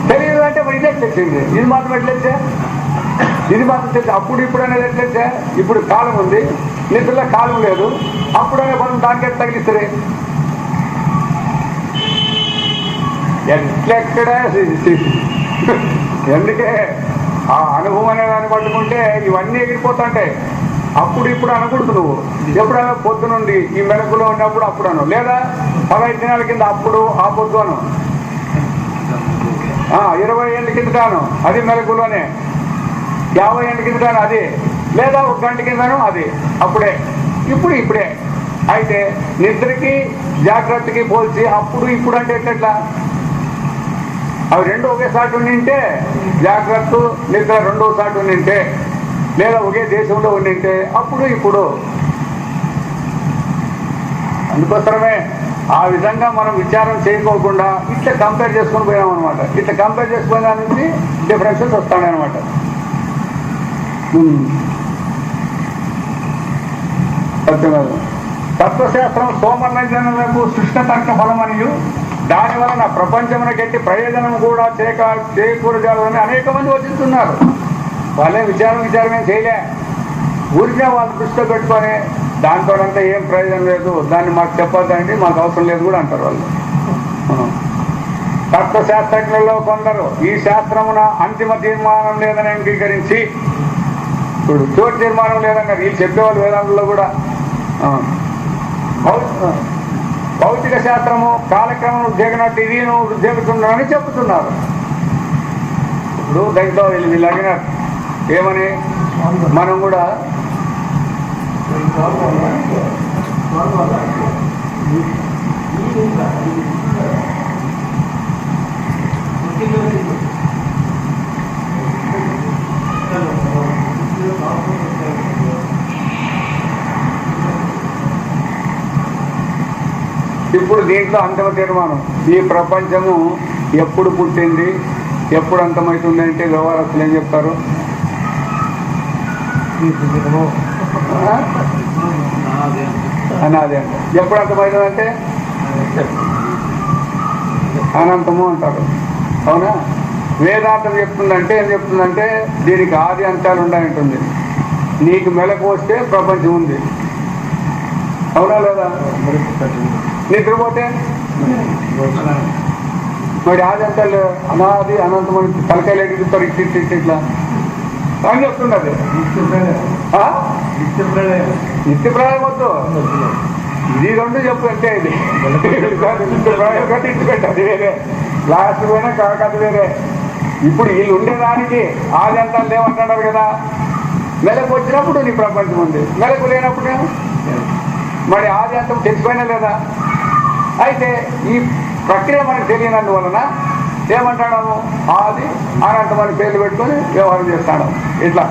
తెలియదు అంటే మరి ఇదే తెచ్చింది, ఇది మాత్రం ఎట్లొచ్చా? ఇది మాత్రం తెలిసి అప్పుడు ఇప్పుడు అనేది ఎట్లొచ్చా? ఇప్పుడు కాలం ఉంది, నిద్రలో కాలం లేదు. అప్పుడు అనే పనులు దానికి ఎట్లా తగిలిస్తారు? ఎట్లెక్కడ ఎందుకే ఆ అనుభవం అనే దాన్ని పట్టుకుంటే ఇవన్నీ ఎగిరిపోతుంటాయి. అప్పుడు ఇప్పుడు అనకూడదు. నువ్వు ఎప్పుడైనా పొద్దు నుండి ఈ మెలకులో ఉన్నప్పుడు అప్పుడు అను, లేదా 15 దినాల కింద అప్పుడు ఆ పొద్దు అను, 20 ఏళ్ళ కిందటాను అది మెలకులోనే, 50 ఏళ్ళ కిందటాను అది, లేదా 1 గంట కిందను అది, అప్పుడే ఇప్పుడు ఇప్పుడే. అయితే నిద్రకి జాగ్రత్తకి పోల్చి అప్పుడు ఇప్పుడు అంటే ఎట్లా? అవి రెండు ఒకేసారి ఉండింటే, జాగ్రత్త నిద్ర రెండోసారి ఉండింటే, లేదా ఒకే దేశంలో ఉండింటే అప్పుడు ఇప్పుడు. అందుకోసమే ఆ విధంగా మనం విచారం చేయకోకుండా ఇట్లా కంపేర్ చేసుకొని పోయాం అనమాట. ఇట్లా కంపేర్ చేసుకునే దాని నుంచి డిఫరెన్సెస్ వస్తాయన్నమాట. తత్వశాస్త్రం సోమర్ణజనులకు సృష్ట తర్క ఫలమనియు దానివలన ప్రపంచమున గట్టి ప్రయోజనం కూడా చేకూరజాలని అనేక మంది వచ్చిస్తున్నారు. వాళ్ళే విచారం ఏం చేయలే, ఊరికే వాళ్ళు దృష్టిలో పెట్టుకొని దాంతో అంతా ఏం ప్రయోజనం లేదు, దాన్ని మాకు చెప్పొద్దండి, మాకు అవసరం లేదు కూడా అంటారు వాళ్ళు. తత్వశాస్త్రజ్ఞులలో కొందరు ఈ శాస్త్రమున అంతిమ తీర్మానం లేదని అంగీకరించి, ఇప్పుడు చోటు తీర్మానం లేదన్నారు వీళ్ళు చెప్పేవాళ్ళు వేదాంతంలో కూడా. భౌతిక శాస్త్రము కాలక్రమం ఉద్యోగనట్టు ఇది ఉద్యోగుతున్నారని చెప్తున్నారు. ఇప్పుడు దాంట్లో వీళ్ళు అడిగినారు ఏమని, మనం కూడా ఇప్పుడు దీంట్లో అంతిమ తీర్మానం, ఈ ప్రపంచము ఎప్పుడు పుట్టింది ఎప్పుడు అంతమవుతుంది అంటే వ్యవహారస్తులు ఏం చెప్తారు? అనాది అంటే ఎప్పుడు అంతమవుతుందంటే అనంతము అంటారు. అవునా? వేదాంతం చెప్తుందంటే ఏం చెప్తుందంటే దీనికి ఆది అంతాలు ఉండాలంటుంది. నీకు మెలకు వస్తే ప్రపంచం ఉంది, అవునా లేదా? నిద్రపోతే మరి ఆది అంతాలు అనాది అనంతమని తలకాయలు ఎదుగుతారు ఇట్లా అని చెప్తున్నది. నిత్య ప్రళయం వద్దు, ఇది రెండు చెప్పు అంటే ఇది నిత్య ప్రళయం కంటే ఇటు పెట్టాలి వేరే, లాస్ట్ పోయినా కాదు వేరే. ఇప్పుడు వీళ్ళు ఉండేదానికి ఆది అంతాలు లేవంటున్నారు కదా. మెలకు వచ్చినప్పుడు నీ ప్రపంచం ఉంది, మెలకు లేనప్పుడు మరి ఆది అంతం తెలిసిపోయినా లేదా? అయితే ఈ ప్రక్రియ మనకు తెలియనందువలన ఏమంటాము ఆది అనంతమని పేర్లు పెట్టుకొని వ్యవహారం చేస్తాడు. ఇట్లా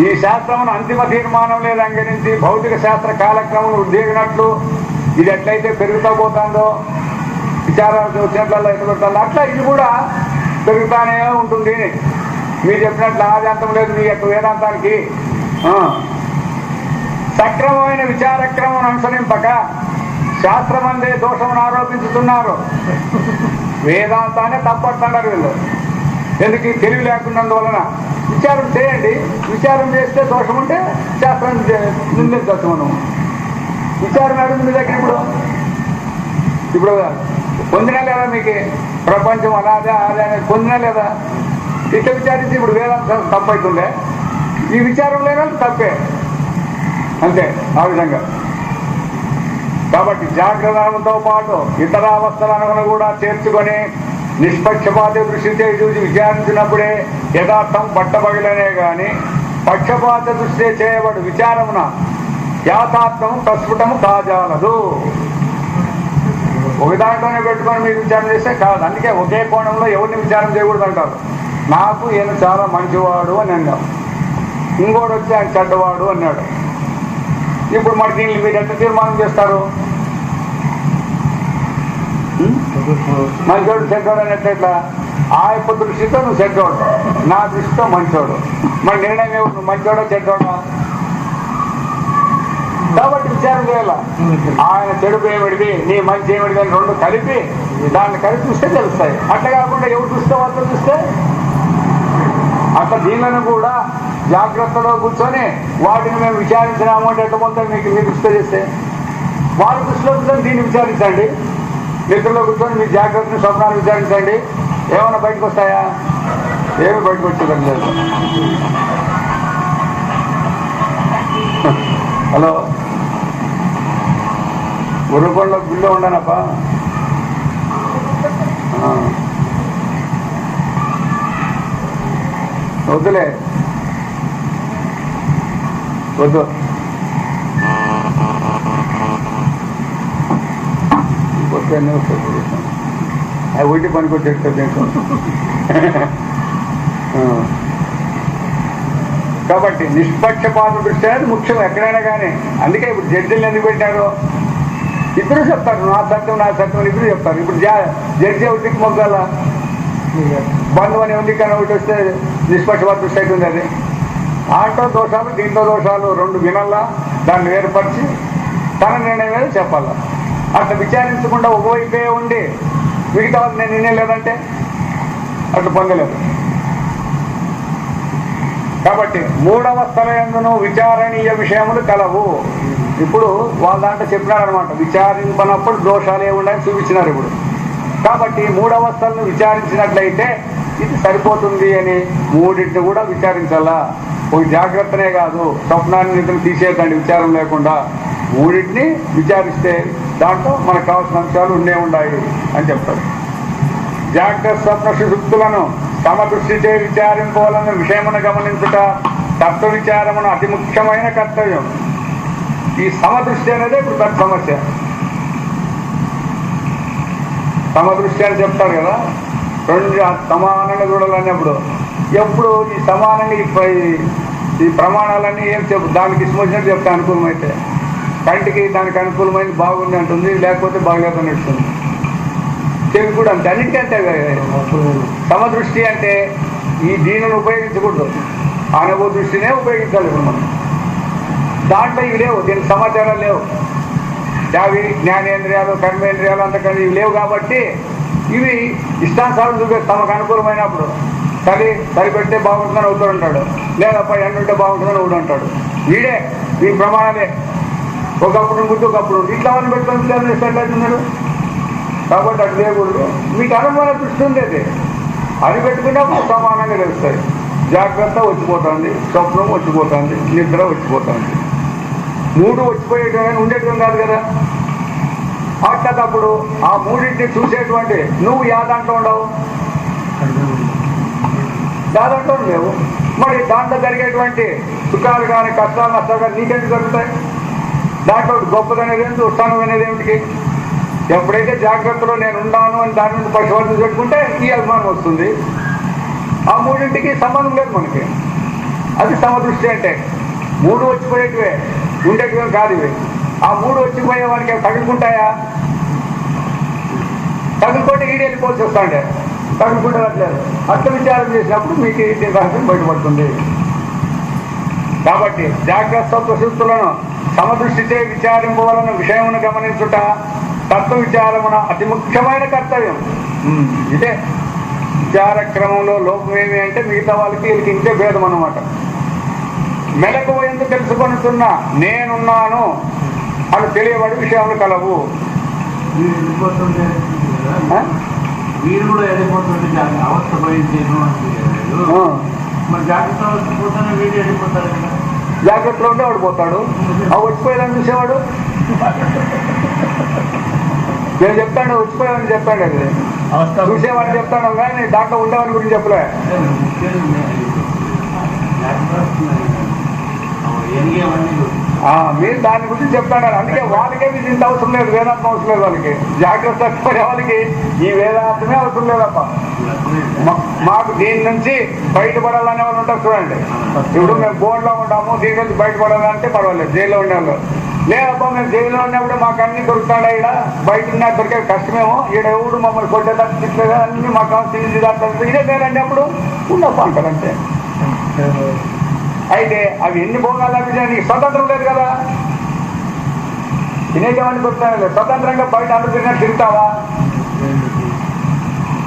ఈ శాస్త్రమును అంతిమ తీర్మానం లేదు అంగరించి భౌతిక శాస్త్ర కాలక్రమం ఉద్యోగినట్లు ఇది ఎట్లయితే పెరుగుతూ పోతుందో విచారాలు వచ్చినట్లలో ఎట్లా పెడుతుందో అట్లా ఇది కూడా పెరుగుతానే ఉంటుంది. మీరు చెప్పినట్లు ఆది అంతం లేదు మీ యొక్క వేదాంతానికి. సక్రమమైన విచారక్రమం అనుసరింపక శాస్త్రమందే దోషమును ఆరోపించుతున్నారు. వేదాంతాన్ని తప్పడుతున్నారు వీళ్ళు. ఎందుకు తెలివి లేకున్నందువలన విచారం చేయండి. విచారం చేస్తే దోషం ఉంటే శాస్త్రం నిందించవచ్చు. మనం విచారం అడుగుతుంది మీ దగ్గర ఇప్పుడు పొందినా లేదా మీకు ప్రపంచం అలాదే అదే అనేది పొందినా లేదా? ఇట్లా విచారించి ఇప్పుడు వేదాంతం తప్పవుతుందే. ఈ విచారం లేదా తప్పే అంతే. ఆ విధంగా కాబట్టి జాగ్రత్తతో పాటు ఇతర అవస్థలను కూడా చేర్చుకొని నిష్పక్షపాత దృష్టితో చూసి విచారించినప్పుడే యథార్థం పట్టబగిలనే గాని పక్షపాత దృష్టి చేయబడు విచారమున యథార్థం ప్రస్ఫుటము కాజాలదు. ఒక దాంట్లోనే పెట్టుకొని మీరు విచారం చేస్తే కాదు. అందుకే ఒకే కోణంలో ఎవరిని విచారం చేయకూడదు అంటారు. నాకు ఈయన చాలా మంచివాడు అని అన్నాడు, ఇంకోటి వచ్చి ఆయన చెడ్డవాడు అన్నాడు. ఇప్పుడు మరి దీన్ని మీరు ఎంత తీర్మానం చేస్తారు? మంచోడు చెడ్డోడు అనేట్లా ఆ యొక్క దృష్టితో నువ్వు చెడ్డోడు, నా దృష్టితో మంచోడు. మరి నిర్ణయం ఏమి నువ్వు మంచోడో చెడ్డోడా? కాబట్టి విచారం చేయాల. ఆయన చెడుపు ఏమిడిది నీ మంచి ఏమిడిది అని రెండు కలిపి దాన్ని కలిపి చూస్తే తెలుస్తాయి. అట్లా కాకుండా ఎవరు చూస్తే వాళ్ళు చూస్తే అట్లా దీనిని కూడా జాగ్రత్తలో కూర్చొని వాటిని మేము విచారించినాము అంటే ఎట్లా పోతాం మీకు మీరు దృష్టి చేస్తే వాళ్ళ దృష్టిలో కూర్చొని దీన్ని విచారించండి. నిద్రలో కూర్చొని మీ జాగ్రత్తని స్వప్నాలు విచారించండి. ఏమైనా బయటకు వస్తాయా? ఏమి బయటకు వచ్చేదని లేదు. హలో, ఉరుకొండలో గుళ్ళో ఉండనప్పా. వద్దులే, వద్దు. అవి ఒకటి పనికొచ్చేస్తుంది. కాబట్టి నిష్పక్షపాత దృష్టి అనేది ముఖ్యం ఎక్కడైనా కానీ. అందుకే ఇప్పుడు జడ్జిలు ఎందుకు పెట్టారు? ఇద్దరు చెప్తారు నా సత్యం నా సత్యం ఇద్దరు చెప్తారు. ఇప్పుడు జడ్జి ఒకటికి మొగ్గాల బంధువు అని ఉంది కానీ ఒకటి వస్తే నిష్పక్షపాత దృష్టి అవుతుంది. అది ఆంటో దోషాలు దీంట్లో దోషాలు రెండు వినల్లా, దాన్ని వేరుపరిచి తన నిర్ణయం మీద చెప్పాలా. అట్లా విచారించకుండా ఒకవైపే ఉండి మిగతా వాళ్ళు నేను వినలేదంటే అట్లా పొందలేదు. కాబట్టి మూడవస్థల యందును విచారణీయ విషయములు కలవు. ఇప్పుడు వాళ్ళ దాంట్లో చెప్పినారనమాట, విచారింపనప్పుడు దోషాలు ఏముండని చూపించినారు. ఇప్పుడు కాబట్టి మూడవస్థలను విచారించినట్లయితే ఇది సరిపోతుంది అని మూడింటిని కూడా విచారించాలా. ఒక జాగ్రత్తనే కాదు, స్వప్నాన్ని నిద్ర తీసేదండి విచారం లేకుండా. మూడింటిని విచారిస్తే దాంట్లో మనకు కావాల్సిన అంశాలు ఉన్నాయి అని చెప్తారు. జాగ్రత్త స్వప్న సుషుప్తులను సమదృష్టిచే విచారింపవలన విషయమును గమనించుట తత్వ విచారమును అతి ముఖ్యమైన కర్తవ్యం. ఈ సమదృష్టి అనేదే ఇప్పుడు పెద్ద సమస్య. సమదృష్టి అని చెప్తారు కదా, రెండు సమానంగా చూడాలన్నప్పుడు ఎప్పుడు ఈ సమానంగా ఈ ప్రమాణాలన్నీ ఏం చెప్పు దానికి ఇష్టమొచ్చినట్టు చెప్తే అనుకూలమైతే కంటికి దానికి అనుకూలమైంది బాగుంది అంటుంది, లేకపోతే బాగలేదు అనిపిస్తుంది. చెవి కూడా అంతే, అన్నింటికంటే సమదృష్టి అంటే ఈ దీనిని ఉపయోగించకూడదు, అనుభవ దృష్టినే ఉపయోగించాలి. ఇప్పుడు మనం దాంట్లో ఇవి లేవు, దీనికి సమాచారాలు లేవు. అవి జ్ఞానేంద్రియాలు కర్మేంద్రియాలు అంతకంటే ఇవి లేవు. కాబట్టి ఇవి ఇష్టానుసారం చూపేసి తమకు అనుకూలమైనప్పుడు సరిపెడితే బాగుంటుందని అవుతూ ఉంటాడు, లేదప్ప ఎండుంటే బాగుంటుందని ఒకడు అంటాడు. వీడే ఈ ప్రమాణాలే ఒకప్పుడు ముందు ఒకప్పుడు ఇట్లా వాళ్ళు పెట్టుకొని ఎట్లయితున్నాడు. కాబట్టి అటు లేకూడదు. మీకు అనుమాన దృష్టి ఉండేది అది పెట్టుకున్నప్పుడు సమానంగా తెలుస్తాయి. జాగ్రత్త వచ్చిపోతుంది, స్వప్నం వచ్చిపోతుంది, నిద్ర వచ్చిపోతుంది. మూడు వచ్చిపోయేటువంటి ఉండేటువంటి కాదు కదా. అట్టప్పుడు ఆ మూడింటిని చూసేటువంటి నువ్వు యాదంటూ ఉండవు, యాదంటూ లేవు. మరి దాంట్లో జరిగేటువంటి సుఖాలు కానీ కష్టాలు నష్టాలు కానీ నీకెందుకు జరుగుతాయి? దాంట్లో గొప్పదనేది ఏంటి, ఉత్సాహం అనేది ఏమిటికి? ఎప్పుడైతే జాగ్రత్తలో నేను ఉన్నాను అని దాని నుండి పశువర్ధన పెట్టుకుంటే ఈ అభిమానం వస్తుంది. ఆ మూడింటికి సంబంధం లేదు మనకి. అది సమదృష్టి అంటే. మూడు వచ్చిపోయేటివే, ఉండేటివే కాదు ఇవి. ఆ మూడు వచ్చిపోయే వానికి తగులుకుంటాయా? తగులుకుంటే ఈడు వెళ్ళిపోవచ్చు వస్తాండే, తగులుకుంటారట్లేదు. అట్లా విచారం చేసినప్పుడు మీకు ఈ రహస్యం బయటపడుతుంది. కాబట్టి జాగ్రత్త స్వప్నసుప్తులను సమదృష్టిచే విచారింపవలన విషయమును గమనించుట తత్వ విచారమున అతి ముఖ్యమైన కర్తవ్యం. ఇదే విచార క్రమంలో లోపమేమి అంటే మిగతా వాళ్ళకి వీళ్ళకి ఇంతే భేదం అన్నమాట. మెలకు ఎందుకు తెలుసుకొనుతున్నా నేనున్నాను అని తెలియబడి విషయాలు కలవు. వీరు కూడా వెళ్ళిపోతుంది, అవస్థ పోయిందేమో మరి జాగ్రత్త వచ్చిపోతానే వీడు వెళ్ళిపోతాడు. జాగ్రత్తలో ఉంటే వాడు పోతాడు, ఆ వచ్చిపోయేదని చూసేవాడు. నేను చెప్తాను వచ్చిపోయావని చెప్పాడు, అది చూసేవాడిని చెప్తాను కానీ దాంట్లో ఉండేవాని గురించి చెప్పలే. మీరు దాని గురించి చెప్తాడు. అందుకే వాళ్ళకే మీకు ఇంత అవసరం లేదు, వేదాంతం అవసరం లేదు. వాళ్ళకి జాగ్రత్త పడే వాళ్ళకి ఈ వేదాంతమే అవసరం లేదప్ప. మాకు దీని నుంచి బయటపడాలనే వాళ్ళు ఉంటారు చూడండి. ఇప్పుడు మేము బోర్డులో ఉంటాము, దీని నుంచి బయటపడాలంటే పర్వాలేదు. జైల్లో ఉండేవాళ్ళు లేదప్ప, మేము జైల్లో ఉన్నప్పుడు మాకు అన్ని దొరుకుతాడా, ఇక్కడ బయట ఉన్నా దొరికే కష్టమేమో, ఈడ ఎవడు మమ్మల్ని కొట్టేదా తిట్టలేదా అన్ని మాకు తిరిగి ఇదే పేరండి అప్పుడు ఉండప్ప అంటారంటే. అయితే అవి ఎన్ని భోగాలు అవి స్వతంత్రం లేదు కదా, తినేకేమని దొరుకుతాయి లేదు. స్వతంత్రంగా బయట అందరు తిరుగుతావా?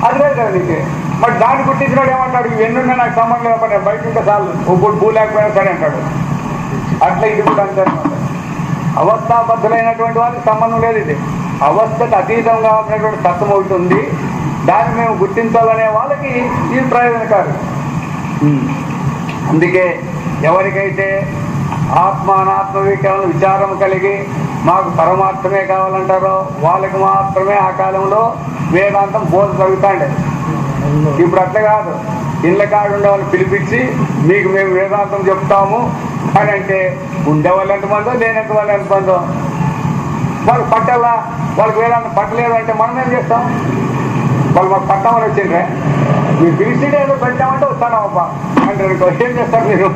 అది లేదు కదా నీకు. మరి దాన్ని గుర్తించినాడు ఏమంటాడు, ఇవి ఎన్నున్నా నాకు సంబంధం లేకపోతే నేను బయట ఉంటే చాలు, ఒప్పుడు భూ లేకపోయినా సరే అంటాడు. అట్లా ఇది కూడా అంతే అనమాట. అవస్థాబద్ధులైనటువంటి వాళ్ళకి సంబంధం లేదు. ఇది అవస్థకు అతీతంగా ఉన్నటువంటి తత్వం ఒకటి ఉంది, దాన్ని మేము గుర్తించాలనే వాళ్ళకి ఇది ప్రయోజనకారు. అందుకే ఎవరికైతే ఆత్మానాత్మ విచారం కలిగి మాకు పరమార్థమే కావాలంటారో వాళ్ళకి మాత్రమే ఆ కాలంలో వేదాంతం బోధ జరుగుతాండే. ఇప్పుడు అట్లా కాదు, ఇళ్ళ కాడు ఉండే వాళ్ళు పిలిపించి మీకు మేము వేదాంతం చెప్తాము అని అంటే ఉండేవాళ్ళు ఎంతమందో లేనంత వాళ్ళు ఎంతమందో. వాళ్ళకి పట్టాలా, వాళ్ళకి వేదాంతం పట్టలేదు అంటే మనం ఏం చేస్తాం? వాళ్ళు మాకు పట్టామని వచ్చిండ్రే, మీరు పిలిచి ఏదో పెట్టామంటే వస్తానమ్మా అంటే ఏం చేస్తారు మీరు?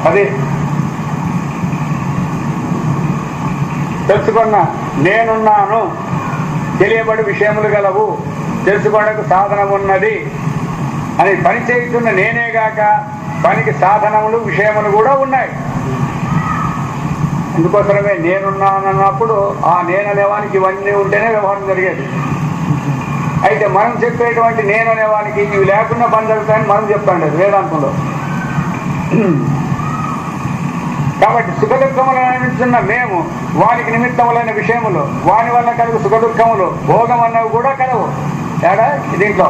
అది తెలుసుకున్నా నేనున్నాను, తెలియబడి విషయములు గలవు, తెలుసుకోవడానికి సాధనం ఉన్నది అని పని చేస్తున్న నేనేగాక పనికి సాధనములు విషయములు కూడా ఉన్నాయి. అందుకోసమే నేనున్నానన్నప్పుడు ఆ నేననేవానికి ఇవన్నీ ఉంటేనే వ్యవహారం జరిగేది. అయితే మనం చెప్పేటువంటి నేను అనేవానికి ఇవి లేకుండా పని జరుగుతాయని మనం చెప్తాండి వేదాంతంలో. కాబట్టి సుఖదుఖములు అనిపించున్న మేము వానికి నిమిత్తములైన విషయములు, వాని వల్ల కలుగు సుఖదుఖములు భోగం అన్నవి కూడా కలవు. ఏడా దీంట్లో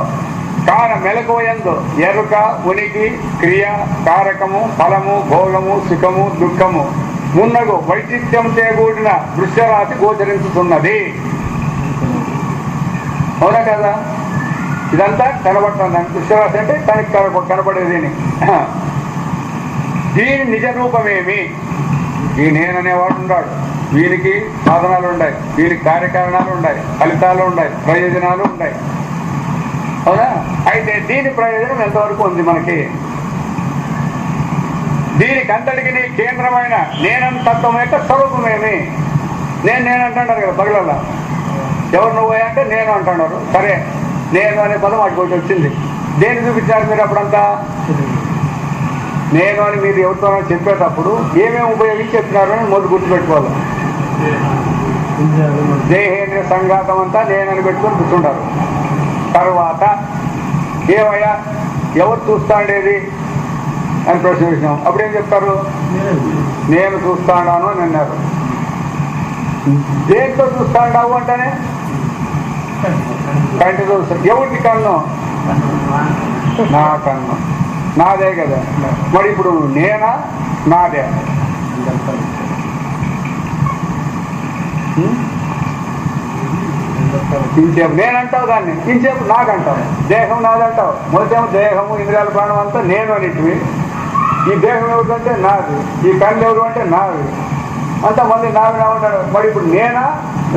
కాన మెలకువయందు ఎరుక, ఉనికి, క్రియ, కారకము, ఫలము, భోగము, సుఖము, దుఃఖము మున్నగు వైచిత్యంతో కూడిన దృశ్యరాశి గోచరించుతున్నది. అవునా కదా? ఇదంతా కనబడుతుంది. దృశ్యరాశి అంటే తనకి కనబడేది. దీని నిజ రూపమేమి? ఈ నేననేవాడు ఉన్నాడు, వీరికి సాధనాలు ఉన్నాయి, వీరికి కార్యకారణాలు ఉన్నాయి, ఫలితాలు ఉన్నాయి, ప్రయోజనాలు ఉన్నాయి. అవునా? అయితే దీని ప్రయోజనం ఎంతవరకు ఉంది మనకి? దీనికి అంతటికి కేంద్రమైన నేనని తత్వం యొక్క స్వరూపమేమి? నేనంటున్నారు కదా పగలల్లా. ఎవరు నువ్వు అంటే నేను అంటున్నారు. సరే, నేను అనే పదం వాటికి ఒకటి వచ్చింది. దేని చూపించారు మీరు అప్పుడంతా? నేను అని మీరు ఎవరితో చెప్పేటప్పుడు ఏమేమి ఉపయోగించి చెప్తున్నారు అని మొదలు గుర్తుపెట్టుకోవాలి. దేహేంద్రియ సంఘాతం అంతా నేనని పెట్టుకొని కూర్చుంటారు. తర్వాత ఏమయ్యా ఎవరు చూస్తాండేది అని ప్రశ్న వేసినాం. అప్పుడేం చెప్తారు? నేను చూస్తాడాను అని అన్నారు. దేంతో చూస్తాడావు అంటేనే కంటి చూస్తా. ఎవరికి కన్ను? నా కన్ను, నాదే కదా. మరి ఇప్పుడు నేనా నాదే? ఇంచేపు నేనంటావు, దాన్ని ఇంచేపు నాకంటావు. దేహం నాదంటావు. మొదటేమో దేహము, ఇంద్రియాల ప్రాణం అంతా నేను అనిటివి. ఈ దేహం ఎవరిదంటే నాది, ఈ కళ్ళు ఎవరు అంటే నాది. అంతమంది నావేమంటాడు. మరి ఇప్పుడు నేనా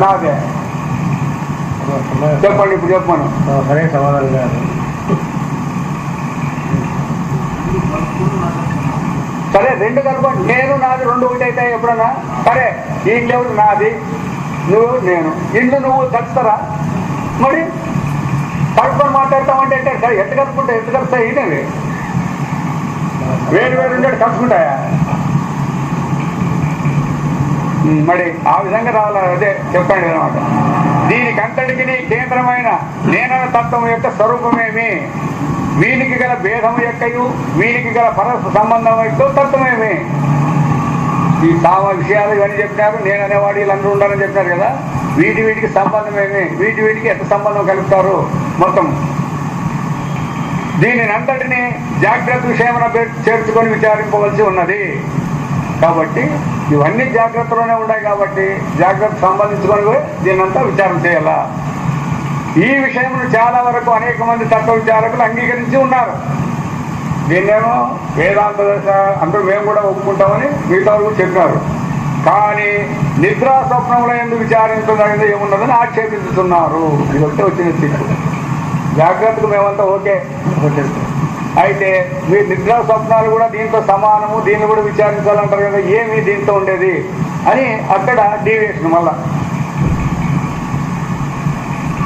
నాదే చెప్పండి, ఇప్పుడు చెప్పాను. సరే సమాధానం కాదు. సరే రెండు కనుకోండి, నేను నాది రెండు ఒకటి అవుతాయి ఎప్పుడన్నా. సరే ఈ ఇల్లు ఎవరు నాది, నువ్వు నేను, ఇల్లు నువ్వు కలుస్తారా? మరి కలుపుకొని మాట్లాడతామంటే సరే ఎట్టు కలుపుకుంటా ఎట్టు కలుస్తాయి ఇదేవి వేరు వేరు ఉండేది కలుసుకుంటాయా? మరి ఆ విధంగా రావాలి. అదే చెప్పండి అనమాట. దీనికంతటికి కేంద్రమైన నేనన్న తత్వం యొక్క స్వరూపమేమి, వీనికి గల భేదము యొక్కయు వీనికి గల పరస్పర సంబంధం యొక్క తత్వమేమి. ఈ విషయాలు ఇవన్నీ చెప్పినారు. నేను అనేవాడు వీళ్ళందరూ ఉండాలని చెప్పినారు కదా. వీటికి సంబంధం ఏమి, వీటికి ఎంత సంబంధం కలుపుతారు మొత్తం. దీనిని అంతటిని జాగ్రత్త విషయమున చేర్చుకొని విచారింపవలసి ఉన్నది. కాబట్టి ఇవన్నీ జాగ్రత్తలోనే ఉన్నాయి కాబట్టి జాగ్రత్త సంబంధించుకొని దీన్నంతా విచారం చేయాల. ఈ విషయమును చాలా వరకు అనేక మంది తత్వ విచారకులు అంగీకరించి ఉన్నారు. దీన్నేమో వేదాంత దశ అందరూ మేము కూడా ఒప్పుకుంటామని మిగతా వాళ్ళు చెప్పినారు. కానీ నిద్రా స్వప్నంలో ఎందుకు విచారించడం ఏమున్నదని ఆక్షేపించుతున్నారు. ఇది ఒకటే వచ్చిన తీర్పు. జాగ్రత్తకు మేమంతా ఓకే. అయితే మీరు నిద్రా స్వప్నాలు కూడా దీంతో సమానము, దీన్ని కూడా విచారించాలంటారు కదా, ఏమి దీంతో ఉండేది అని అక్కడ డీవియేషన్ మళ్ళా.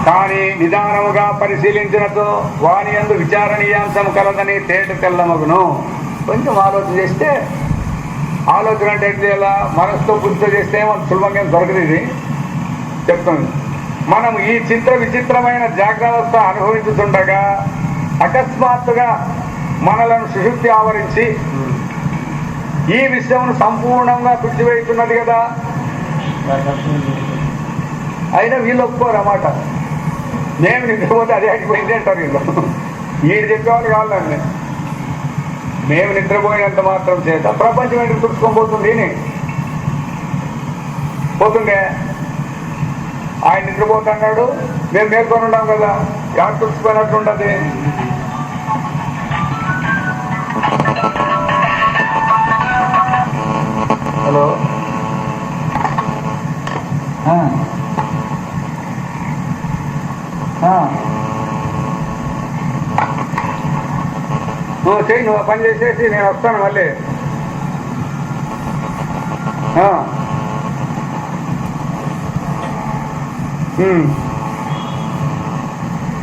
కానీ నిదానముగా పరిశీలించినతో వాని యందు విచారణీయాంశం కలదని తేట తెల్లమగును. కొంచెం ఆలోచన చేస్తే, ఆలోచన అంటే ఎట్లా మనసుతో బుద్ధితో చేస్తే మనకు సులభంగా దొరకదు. ఇది చెప్తుంది. మనం ఈ విచిత్రమైన జాగ్రత్త అనుభవించుతుండగా అకస్మాత్తుగా మనలను సుషుప్తి ఆవరించి ఈ విషయమును సంపూర్ణంగా తుడిచివేస్తున్నది కదా. అయినా వీళ్ళు ఒప్పుకోరు అన్నమాట. నేను నిద్రపోతే అదే అడిగిపోయింది అంటారు వీళ్ళు. వీడు చెప్పేవాళ్ళు కావాలండి. మేము నిద్రపోయినంత మాత్రం చేత ప్రపంచం ఏంటి తుడుచుకొని పోతుంది పోతుండే. ఆయన నిద్రపోతున్నాడు, మేము మేల్కొని ఉన్నాం కదా, ఎవరు తుడిచిపోయినట్లు ఉండదు. హలో నువ్వు చెయ్యి, నువ్వు పని చేసేసి నేను వస్తాను మళ్ళీ.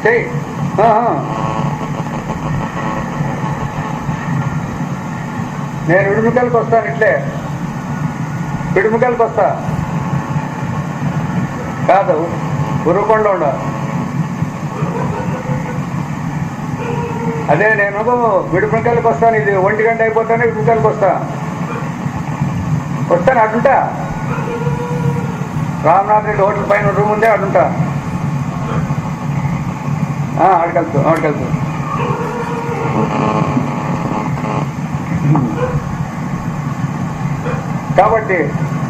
చెయ్యి. నేను విడుముకలకి వస్తాను, ఇట్లే విడుముకలకి వస్తా కాదు, ఉరుకొండ ఉండ. అదే నేను విడుపుకలకి వస్తాను. ఇది 1 గంట అయిపోతానే విడుపుకలకి వస్తాను. అటుంటా రామ్నాథ్ రెడ్డి హోటల్ పైన రూమ్ ఉందే, అటుంటా. ఆడికెళ్తూ కాబట్టి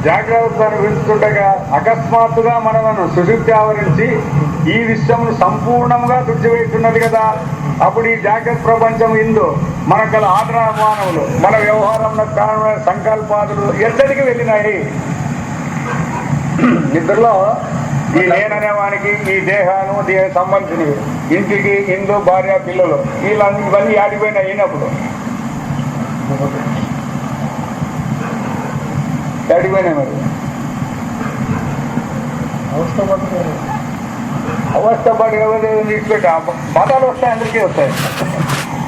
జాగ్రత్త వింటుండగా అకస్మాత్తుగా మనలను సుషుప్తి ఆవరించి ఈ విశ్వమును సంపూర్ణంగా తుడిచివేస్తున్నది కదా. అప్పుడు ఈ జాగ్రత్త ప్రపంచం ఇందు మన గల ఆదరణమానములు, మన వ్యవహారంలో కారణమైన సంకల్పాదులు ఎద్దడికి వెళ్ళినాయి. నిద్రలో ఈ నేననేవానికి ఈ దేహాలు, దీనికి సంబంధించినవి, ఇంటికి, ఇందు, భార్య, పిల్లలు, ఇవన్నీ ఆడిపోయినాయి. అయినప్పుడు ఆడిపోయినాయి. మరి అవస్థ పాటు ఎవరు తీసుపెట్టి పదాలు వస్తాయి, అందరికీ వస్తాయి.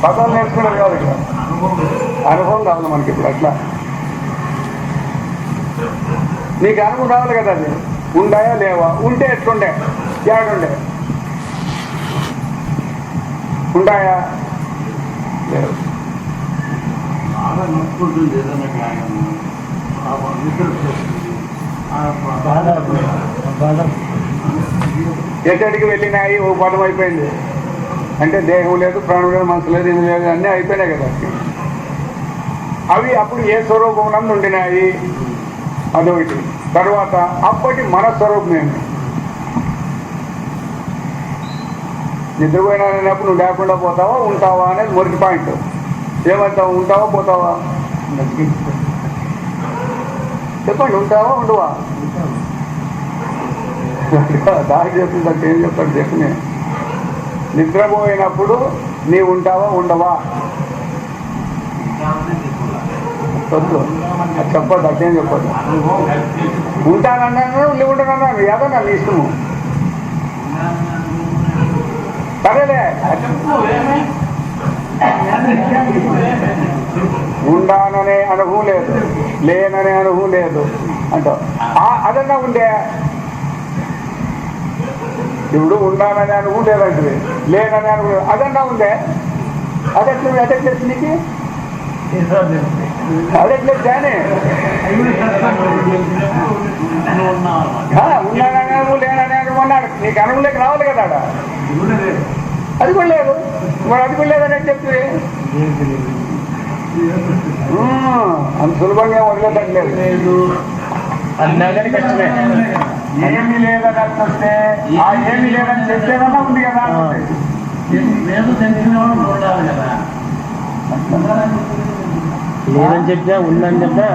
పదాలు నేర్చుకున్నారు కాదు, ఇక్కడ అనుభవం కావాలి మనకి. ఇప్పుడు అట్లా నీకు అనుభవం రావాలి కదా. అది ఉండాయా లేవా, ఉంటే ఎట్లుండే, ఏడుండే, ఉండాయా లేవు. ఎట్టడికి వెళ్ళినాయి, ఓ పదం అయిపోయింది. అంటే దేహం లేదు, ప్రాణం లేదు, మనసు లేదు, ఇది లేదు, అన్నీ అయిపోయినాయి కదా. అవి అప్పుడు ఏ స్వరూపంలో ఉండినాయి అదొకటి. తర్వాత అప్పటి మన స్వరూపం ఏంటి? నిద్రపోయినా అనేటప్పుడు నువ్వు లేకుండా పోతావా ఉంటావా అనేది మొదటి పాయింట్. ఏమంటావు, ఉంటావా పోతావా? చెప్పండి, ఉంటావా ఉండవా? దారి చెప్తుందంటే ఏం చెప్తాడు చెప్పిన. నిద్రపోయినప్పుడు నీ ఉంటావా ఉండవా? వద్దు, అది చెప్పద్దు, అదేం చెప్పద్దు. ఉంటానన్నాను, ఉండి ఉంటానన్నాను, ఏదన్నా నీ ఇష్టము. సరేలే, ఉండాననే అనుభవం లేదు, లేననే అనుభవం లేదు అంటావు. అదన్నా ఉండే. ఇప్పుడు ఉండాననే అనుభవం లేదంటే, లేననే అనుభవం అదన్నా ఉందే. అదెట్లేదు నీకు? అదెట్లేదు కానీ ఉన్నాననే అనుభవం లేననే అనుభవం అన్నాడు. నీకు అనుభవంలోకి రావాలి కదా ఆడ. అది కూడా లేదు, మరి అది కూడా లేదని చెప్తే అంత సులభంగా వదిలేదట్లేదు. కష్టమే. ఏమీ లేదని వస్తే ఆ ఏమీ లేదని చెప్పేదన్నా ఉంది కదా. లేదని చెప్తా ఉందని చెప్తా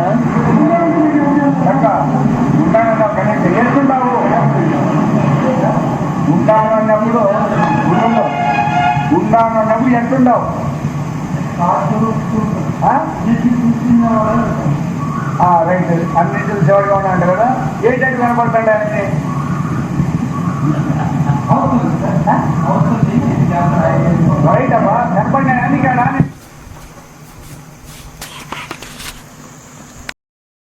ఉంటానన్నావు కనీసం చేస్తున్నావు. ఉంటానన్నప్పుడు ఉన్నానన్నప్పుడు ఎట్లుండవు? రైట్, అన్ని చూసేవాడుగా ఉన్నాడు కదా. ఏంటంటే కనపడతాడు ఆయన్ని?